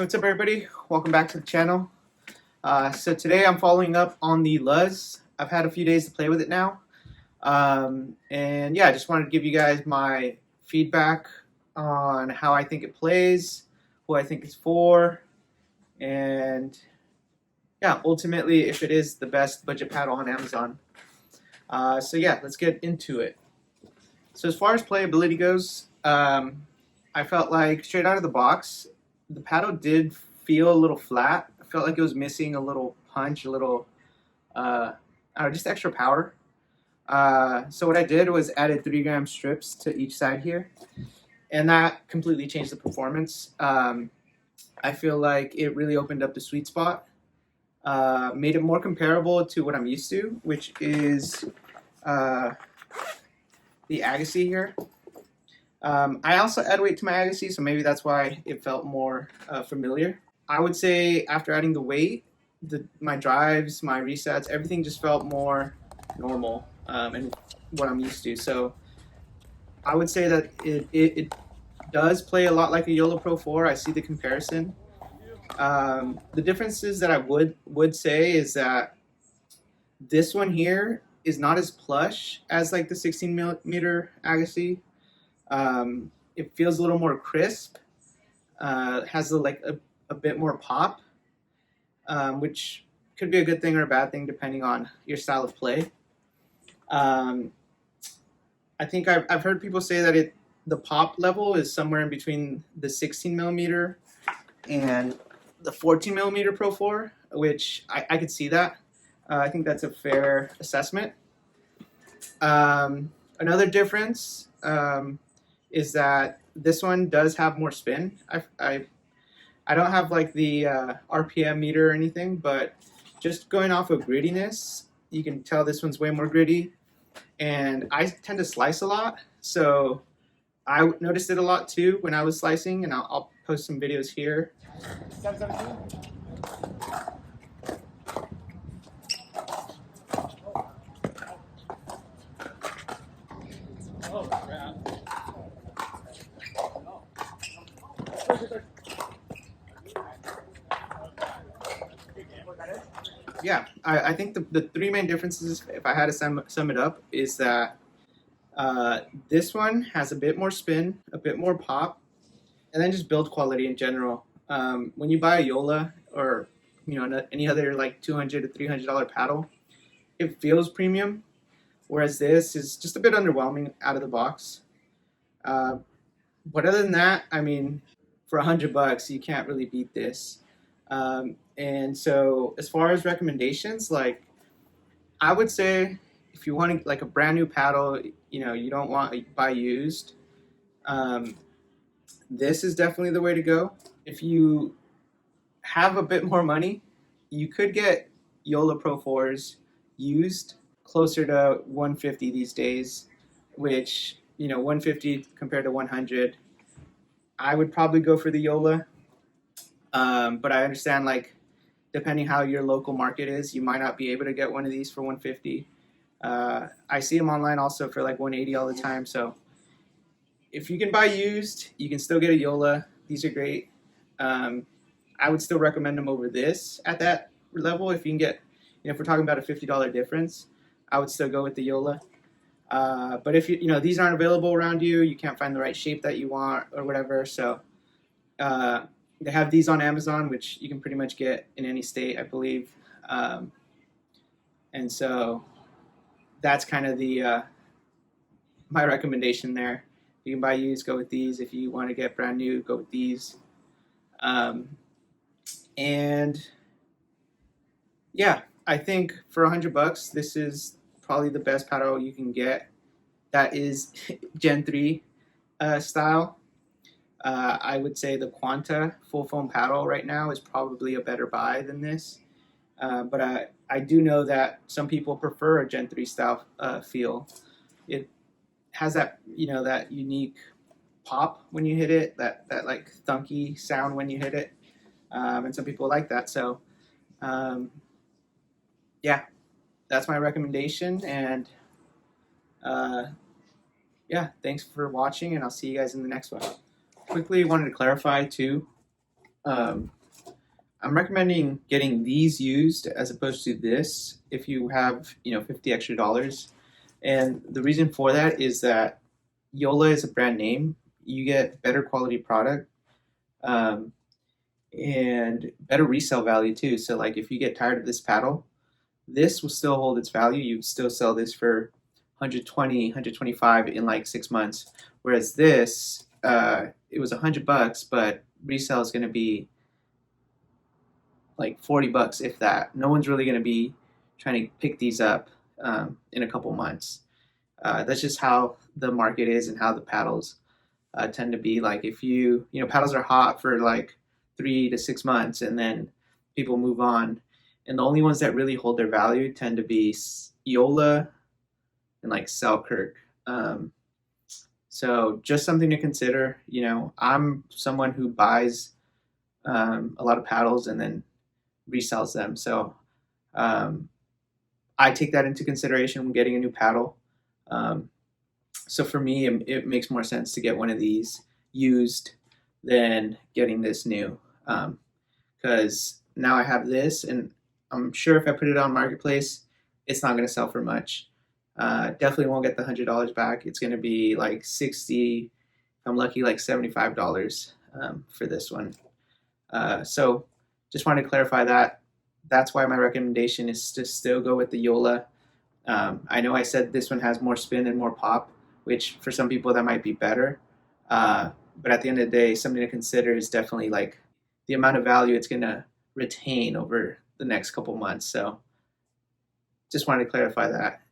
Hey, what's up everybody? Welcome back to the channel. So today I'm following up on the Luzz. I've had a few days to play with it now. And yeah, I just wanted to give you guys my feedback on how I think it plays, who I think it's for, and yeah, ultimately if it is the best budget paddle on Amazon. So yeah, let's get into it. So as far as playability goes, I felt like straight out of the box, the paddle did feel a little flat. I felt like it was missing a little punch, a little, just extra power. So what I did was added 3-gram strips to each side here, and that completely changed the performance. I feel like it really opened up the sweet spot, made it more comparable to what I'm used to, which is the Agassi here. I also add weight to my Agassi, so maybe that's why it felt more familiar. I would say after adding the weight, my drives, my resets, everything just felt more normal and what I'm used to. So I would say that it does play a lot like a Joola Pro 4. I see the comparison. The differences that I would say is that this one here is not as plush as like the 16mm Agassi. It feels a little more crisp, has a bit more pop, which could be a good thing or a bad thing depending on your style of play. I think I've heard people say that the pop level is somewhere in between the 16mm and the 14mm Pro 4, which I could see that. I think that's a fair assessment. Another difference is that this one does have more spin. I don't have like the RPM meter or anything, but just going off of grittiness, you can tell this one's way more gritty. And I tend to slice a lot, so I noticed it a lot too when I was slicing, and I'll post some videos here. 717. Oh, crap. Yeah, I think the three main differences, if I had to sum it up, is that this one has a bit more spin, a bit more pop, and then just build quality in general. When you buy a Joola or any other like $200 to $300 paddle, it feels premium, whereas this is just a bit underwhelming out of the box. But other than that, I mean, for $100, you can't really beat this. And so as far as recommendations, like I would say if you want like a brand new paddle, you don't want to buy used, this is definitely the way to go. If you have a bit more money, you could get Joola Pro 4s used closer to 150 these days, which 150 compared to 100, I would probably go for the Joola. But I understand, like, depending how your local market is, you might not be able to get one of these for 150. I see them online also for like 180 all the time. So if you can buy used, you can still get a Joola. These are great. I would still recommend them over this at that level. If you can get, if we're talking about a $50 difference, I would still go with the Joola. But if these aren't available around you, you can't find the right shape that you want or whatever. So they have these on Amazon, which you can pretty much get in any state, I believe. And so that's kind of the my recommendation there. If you can buy used, go with these. If you want to get brand new, go with these. And yeah, I think for $100, this is probably the best paddle you can get. That is Gen 3 style. I would say the Quanta full foam paddle right now is probably a better buy than this. But I do know that some people prefer a Gen 3 style feel. It has that that unique pop when you hit it, that like thunky sound when you hit it, and some people like that. So yeah, that's my recommendation, and yeah, thanks for watching, and I'll see you guys in the next one. Quickly wanted to clarify too, Um, I'm recommending getting these used as opposed to this if you have, 50 extra dollars. And the reason for that is that Joola is a brand name. You get better quality product, um, and better resale value too. So like if you get tired of this paddle, this will still hold its value. You'd still sell this for 120, 125 in like 6 months. Whereas this, it was $100, but resale is going to be like $40 if that. No one's really going to be trying to pick these up in a couple months. That's just how the market is and how the paddles tend to be. Like if paddles are hot for like 3 to 6 months and then people move on. And the only ones that really hold their value tend to be Joola and like Selkirk. So just something to consider. I'm someone who buys a lot of paddles and then resells them. So um, I take that into consideration when getting a new paddle. Um, so for me, it makes more sense to get one of these used than getting this new. Because now I have this, and I'm sure if I put it on Marketplace, it's not going to sell for much. Definitely won't get the $100 back. It's going to be like 60, if I'm lucky, like $75 for this one. So just wanted to clarify that. That's why my recommendation is to still go with the Joola. I know I said this one has more spin and more pop, which for some people that might be better. But at the end of the day, something to consider is definitely like the amount of value it's going to retain over the next couple months. So just wanted to clarify that.